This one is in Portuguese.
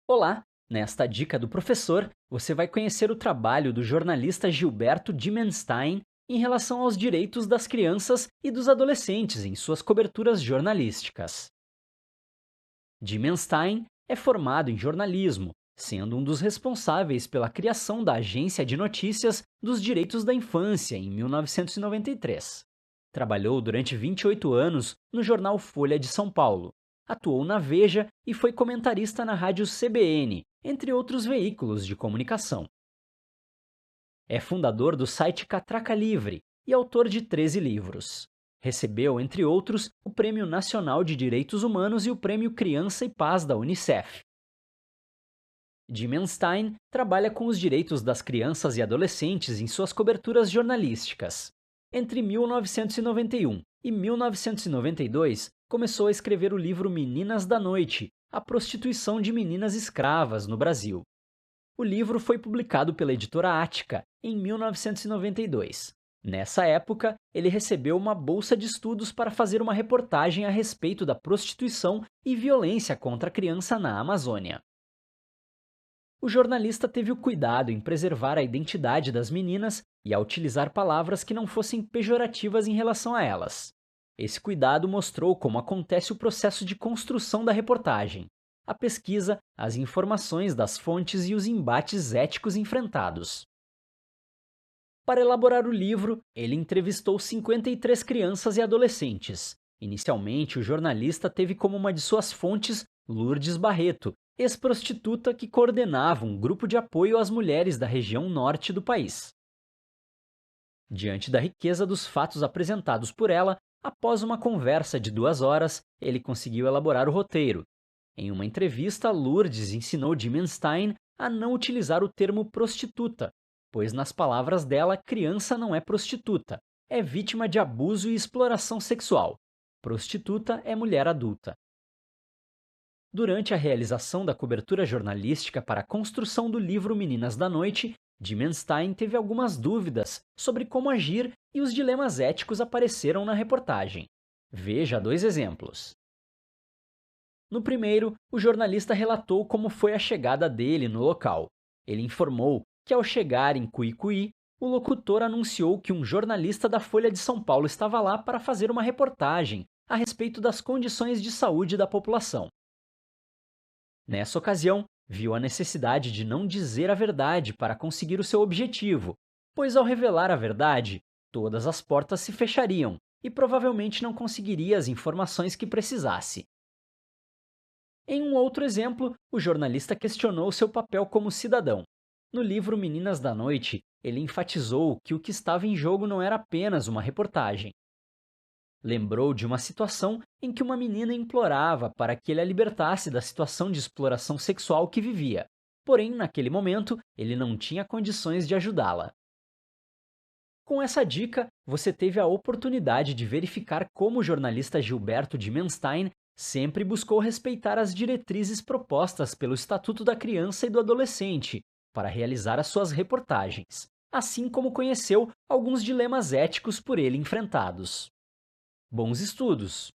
Olá! Nesta dica do professor, você vai conhecer o trabalho do jornalista Gilberto Dimenstein em relação aos direitos das crianças e dos adolescentes em suas coberturas jornalísticas. Dimenstein é formado em jornalismo, sendo um dos responsáveis pela criação da Agência de Notícias dos Direitos da Infância em 1993. Trabalhou durante 28 anos no jornal Folha de São Paulo. Atuou na Veja e foi comentarista na rádio CBN, entre outros veículos de comunicação. É fundador do site Catraca Livre e autor de 13 livros. Recebeu, entre outros, o Prêmio Nacional de Direitos Humanos e o Prêmio Criança e Paz da Unicef. Dimenstein trabalha com os direitos das crianças e adolescentes em suas coberturas jornalísticas. Entre 1991 e 1992, começou a escrever o livro Meninas da Noite, a prostituição de meninas escravas no Brasil. O livro foi publicado pela editora Ática em 1992. Nessa época, ele recebeu uma bolsa de estudos para fazer uma reportagem a respeito da prostituição e violência contra a criança na Amazônia. O jornalista teve o cuidado em preservar a identidade das meninas e a utilizar palavras que não fossem pejorativas em relação a elas. Esse cuidado mostrou como acontece o processo de construção da reportagem, a pesquisa, as informações das fontes e os embates éticos enfrentados. Para elaborar o livro, ele entrevistou 53 crianças e adolescentes. Inicialmente, o jornalista teve como uma de suas fontes Lourdes Barreto, ex-prostituta que coordenava um grupo de apoio às mulheres da região norte do país. Diante da riqueza dos fatos apresentados por ela, após uma conversa de 2 horas, ele conseguiu elaborar o roteiro. Em uma entrevista, Lourdes ensinou Dimenstein a não utilizar o termo prostituta, pois, nas palavras dela, criança não é prostituta, é vítima de abuso e exploração sexual. Prostituta é mulher adulta. Durante a realização da cobertura jornalística para a construção do livro Meninas da Noite, Dimenstein teve algumas dúvidas sobre como agir e os dilemas éticos apareceram na reportagem. Veja 2 exemplos. No primeiro, o jornalista relatou como foi a chegada dele no local. Ele informou que, ao chegar em Cuicuí, o locutor anunciou que um jornalista da Folha de São Paulo estava lá para fazer uma reportagem a respeito das condições de saúde da população. Nessa ocasião, viu a necessidade de não dizer a verdade para conseguir o seu objetivo, pois, ao revelar a verdade, todas as portas se fechariam e provavelmente não conseguiria as informações que precisasse. Em um outro exemplo, o jornalista questionou seu papel como cidadão. No livro Meninas da Noite, ele enfatizou que o que estava em jogo não era apenas uma reportagem. Lembrou de uma situação em que uma menina implorava para que ele a libertasse da situação de exploração sexual que vivia. Porém, naquele momento, ele não tinha condições de ajudá-la. Com essa dica, você teve a oportunidade de verificar como o jornalista Gilberto Dimenstein sempre buscou respeitar as diretrizes propostas pelo Estatuto da Criança e do Adolescente para realizar as suas reportagens, assim como conheceu alguns dilemas éticos por ele enfrentados. Bons estudos!